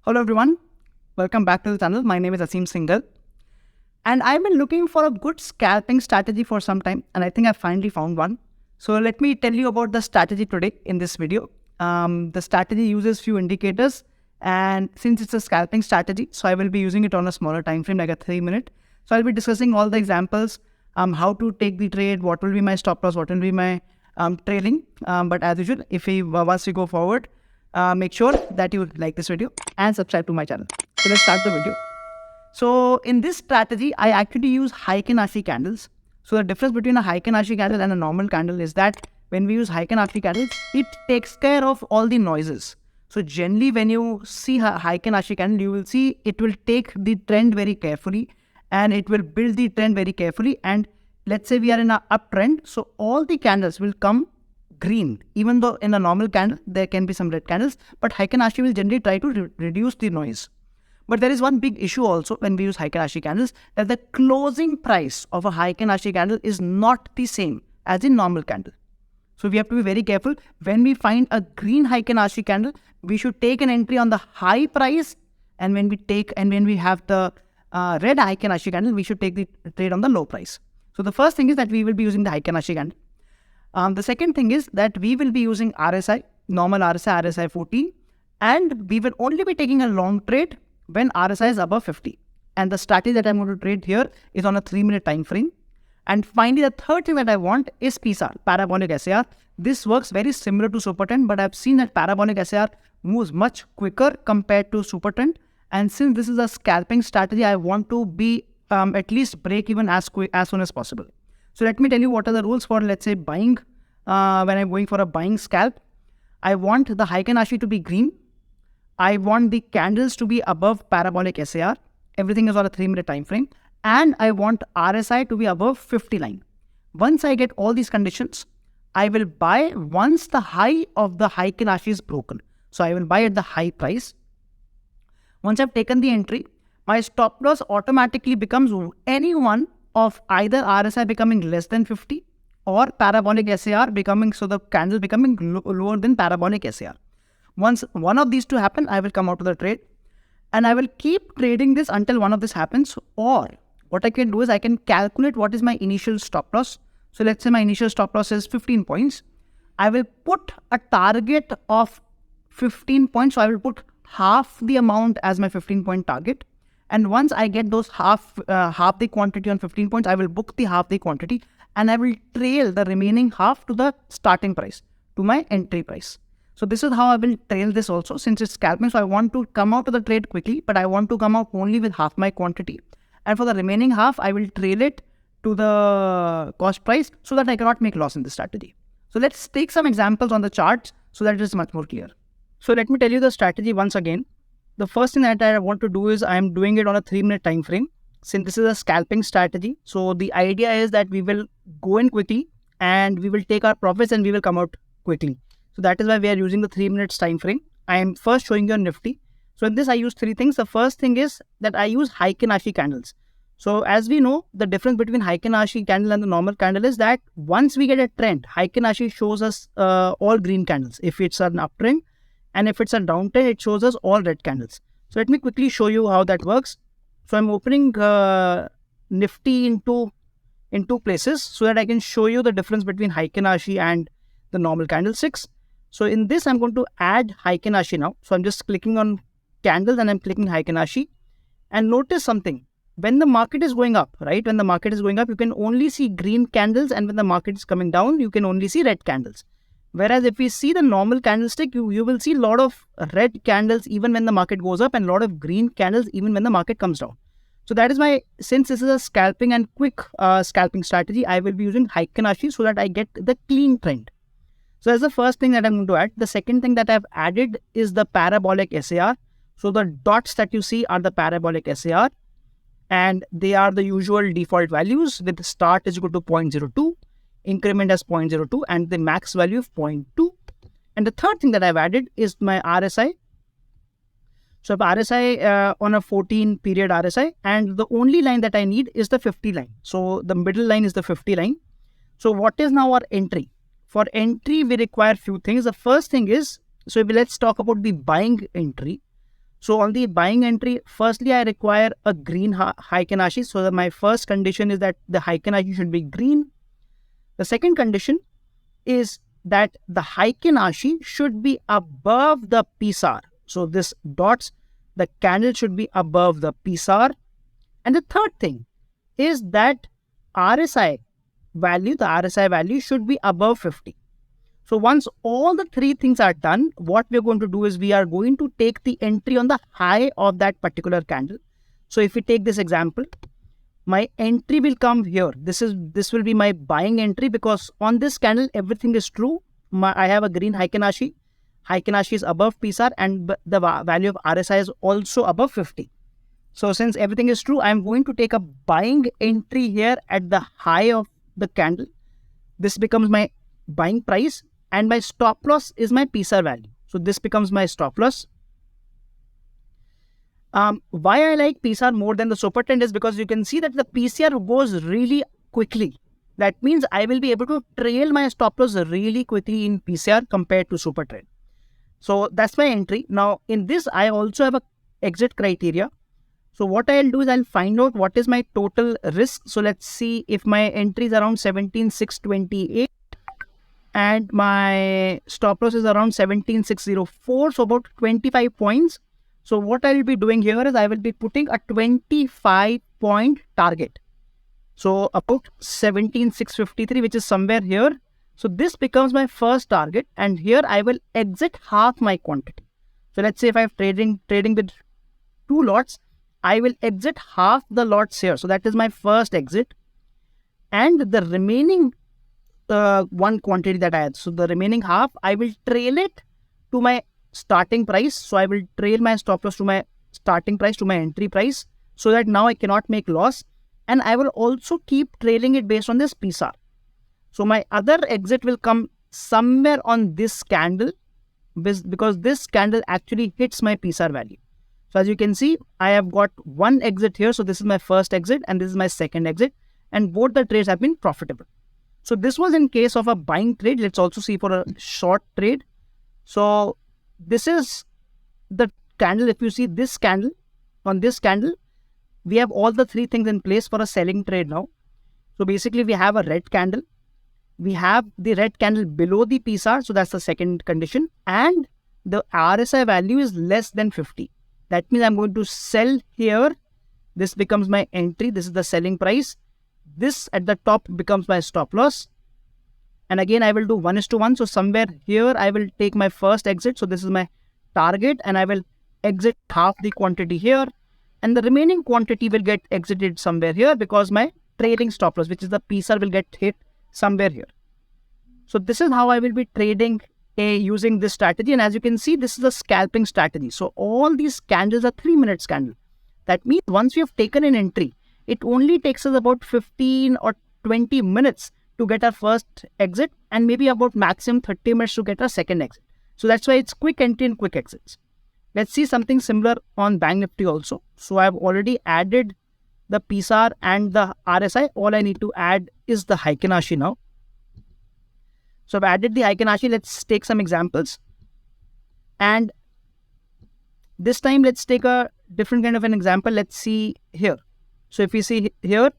Hello everyone, welcome back to the channel. My name is Aseem Singhal and I've been looking for a good scalping strategy for some time and I think I finally found one. So let me tell you about the strategy today in this video. The strategy uses few indicators and since it's a scalping strategy, so I will be using it on a smaller time frame like a 3 minute. So I'll be discussing all the examples, how to take the trade, what will be my stop loss, what will be my trailing. But as usual, once we go forward, make sure that you like this video and subscribe to my channel. So let's start the video. So in this strategy, I actually use Heikin-Ashi candles. So the difference between a Heikin-Ashi candle and a normal candle is that when we use Heikin-Ashi candles, it takes care of all the noises. So generally when you see a Heikin-Ashi candle, you will see it will take the trend very carefully and it will build the trend very carefully. And let's say we are in an uptrend, so all the candles will come green, even though in a normal candle there can be some red candles, but Heikin-Ashi will generally try to reduce the noise. But there is one big issue also when we use Heikin-Ashi candles, that the closing price of a Heikin-Ashi candle is not the same as in normal candle. So we have to be very careful. When we find a green Heikin-Ashi candle, we should take an entry on the high price, and when we have the red Heikin-Ashi candle, we should take the trade on the low price. So the first thing is that we will be using the Heikin-Ashi candle. The second thing is that we will be using RSI, normal RSI, RSI 14, and we will only be taking a long trade when RSI is above 50. And the strategy that I'm going to trade here is on a 3-minute time frame. And finally, the third thing that I want is PSAR, parabolic SAR. This works very similar to super trend, but I've seen that parabolic SAR moves much quicker compared to super trend. And since this is a scalping strategy, I want to be at least break even as soon as possible. So let me tell you what are the rules for, let's say, buying. When I'm going for a buying scalp, I want the Heikin-Ashi to be green. I want the candles to be above parabolic SAR. Everything is on a 3-minute time frame. And I want RSI to be above 50 line. Once I get all these conditions, I will buy once the high of the Heikin-Ashi is broken. So I will buy at the high price. Once I've taken the entry, my stop loss automatically becomes any one of either RSI becoming less than 50 or parabolic SAR becoming, so the candle becoming lower than parabolic SAR. Once one of these two happen, I will come out of the trade and I will keep trading this until one of this happens. Or what I can do is I can calculate what is my initial stop loss. So let's say my initial stop loss is 15 points. I will put a target of 15 points. So I will put half the amount as my 15-point target. And once I get those half the quantity on 15 points, I will book the half the quantity and I will trail the remaining half to the starting price, to my entry price. So this is how I will trail this also, since it's scalping. So I want to come out of the trade quickly, but I want to come out only with half my quantity. And for the remaining half, I will trail it to the cost price so that I cannot make loss in this strategy. So let's take some examples on the charts so that it is much more clear. So let me tell you the strategy once again. The first thing that I want to do is I am doing it on a 3-minute time frame. Since this is a scalping strategy, so the idea is that we will go in quickly and we will take our profits and we will come out quickly. So that is why we are using the 3 minutes time frame. I am first showing you a Nifty. So in this I use 3 things. The first thing is that I use Heikin-Ashi candles. So as we know, the difference between Heikin-Ashi candle and the normal candle is that once we get a trend, Heikin-Ashi shows us all green candles if it's an uptrend, and if it's a downtrend, it shows us all red candles. So let me quickly show you how that works. So I'm opening Nifty in two places so that I can show you the difference between Heikin-Ashi and the normal candlesticks. So in this, I'm going to add Heikin-Ashi now. So I'm just clicking on candles and I'm clicking Heikin-Ashi. And notice something. When the market is going up, right? When the market is going up, you can only see green candles, and when the market is coming down, you can only see red candles. Whereas if we see the normal candlestick, you will see a lot of red candles even when the market goes up and a lot of green candles even when the market comes down. So that is why, since this is a scalping and quick scalping strategy, I will be using Heikin-Ashi so that I get the clean trend. So that's the first thing that I'm going to add. The second thing that I've added is the parabolic SAR. So the dots that you see are the parabolic SAR, and they are the usual default values with the start is equal to 0.02. Increment as 0.02 and the max value of 0.2. And the third thing that I've added is my RSI. So RSI on a 14 period RSI, and the only line that I need is the 50 line. So the middle line is the 50 line. So what is now our entry? For entry, we require few things. The first thing is, so let's talk about the buying entry. So on the buying entry, firstly, I require a green Heiken-Ashi. So that my first condition is that the Heiken-Ashi should be green. The second condition is that the Heiken-Ashi should be above the PSAR. So this dots, the candle should be above the PSAR. And the third thing is that RSI value, the RSI value should be above 50. So once all the three things are done, what we're going to do is we are going to take the entry on the high of that particular candle. So if we take this example, my entry will come here. This will be my buying entry, because on this candle everything is true. I have a green Heiken-Ashi. Heiken-Ashi is above PSAR and the value of RSI is also above 50. So since everything is true, I am going to take a buying entry here at the high of the candle. This becomes my buying price, and my stop loss is my PSAR value. So this becomes my stop loss. Why I like PSAR more than the super trend is because you can see that the PSAR goes really quickly. That means I will be able to trail my stop loss really quickly in PSAR compared to super trend. So that's my entry. Now in this, I also have a exit criteria. So what I'll do is I'll find out what is my total risk. So let's see if my entry is around 17,628 and my stop loss is around 17,604. So about 25 points. So what I will be doing here is I will be putting a 25 point target. So about 17,653, which is somewhere here. So this becomes my first target, and here I will exit half my quantity. So let's say if I have trading with 2 lots, I will exit half the lots here. So that is my first exit, and the remaining one quantity that I had. So the remaining half, I will trail it to my starting price. So I will trail my stop loss to my starting price, to my entry price, so that now I cannot make loss. And I will also keep trailing it based on this PSAR. So my other exit will come somewhere on this candle, because this candle actually hits my PSAR value. So as you can see, I have got one exit here. So this is my first exit and this is my second exit, and both the trades have been profitable. So this was in case of a buying trade. Let's also see for a short trade. So this is the candle. If you see this candle, on this candle, we have all the three things in place for a selling trade now. So basically we have a red candle. We have the red candle below the PSAR. So that's the second condition. And the RSI value is less than 50. That means I'm going to sell here. This becomes my entry. This is the selling price. This at the top becomes my stop loss. And again, I will do 1:1. So somewhere here, I will take my first exit. So this is my target, and I will exit half the quantity here. And the remaining quantity will get exited somewhere here, because my trailing stop loss, which is the PSAR, will get hit somewhere here. So this is how I will be trading using this strategy. And as you can see, this is a scalping strategy. So all these candles are 3-minute candle. That means once we have taken an entry, it only takes us about 15 or 20 minutes to get our first exit, and maybe about maximum 30 minutes to get our second exit. So that's why it's quick entry and quick exits. Let's see something similar on Bank Nifty also. So I've already added the PSAR and the RSI. All I need to add is the Heiken-Ashi now. So I've added the Heiken-Ashi. Let's take some examples. And this time, let's take a different kind of an example. Let's see here. So if you see here,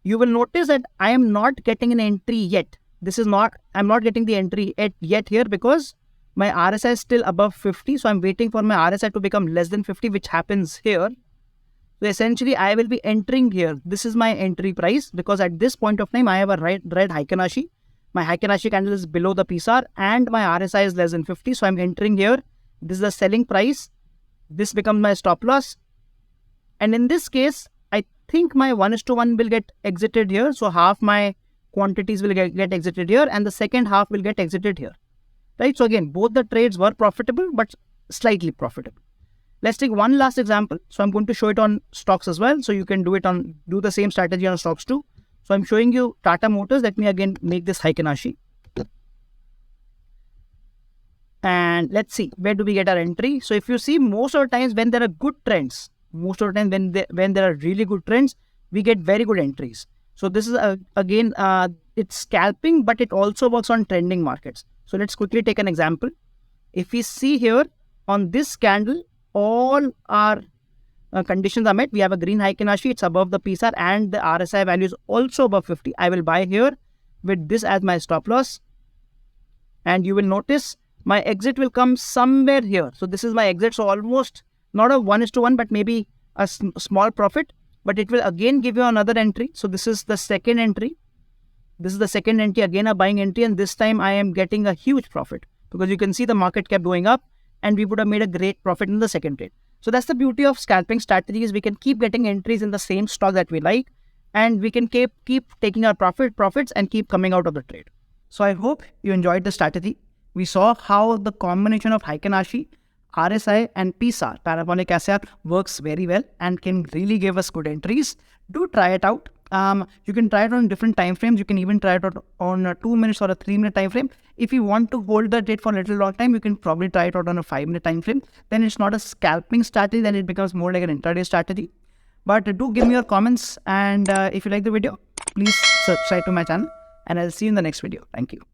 you will notice that I am not getting an entry yet. I'm not getting the entry yet here, because my RSI is still above 50. So I'm waiting for my RSI to become less than 50, which happens here. So essentially, I will be entering here. This is my entry price, because at this point of time, I have a red Heiken-Ashi. My Heiken-Ashi candle is below the PSAR and my RSI is less than 50. So I'm entering here. This is the selling price. This becomes my stop loss. And in this case, I think my 1:1 will get exited here. So half my quantities will get exited here, and the second half will get exited here. Right? So again, both the trades were profitable, but slightly profitable. Let's take one last example. So I'm going to show it on stocks as well. So you can do the same strategy on stocks too. So I'm showing you Tata Motors. Let me again make this Heiken-Ashi. And let's see, where do we get our entry? So if you see, most of the times when there are good trends, when there are really good trends, we get very good entries. So this is again, it's scalping, but it also works on trending markets. So let's quickly take an example. If we see here, on this candle, all our conditions are met. We have a green Heikin-Ashi, it's above the PSAR, and the RSI value is also above 50. I will buy here with this as my stop loss. And you will notice my exit will come somewhere here. So this is my exit. So almost not a 1:1, but maybe a small profit. But it will again give you another entry. So this is the second entry. This is the second entry, again a buying entry. And this time I am getting a huge profit because you can see the market kept going up and we would have made a great profit in the second trade. So that's the beauty of scalping strategies. We can keep getting entries in the same stock that we like, and we can keep taking our profits and keep coming out of the trade. So I hope you enjoyed the strategy. We saw how the combination of Heikin-Ashi, RSI and PSAR, parabolic SAR, works very well and can really give us good entries. Do try it out. You can try it on different time frames. You can even try it on a 2 minutes or a 3 minute time frame. If you want to hold the trade for a little long time, you can probably try it out on a 5 minute time frame. Then it's not a scalping strategy, then it becomes more like an intraday strategy. But do give me your comments, and if you like the video, please subscribe to my channel, and I'll see you in the next video. Thank you.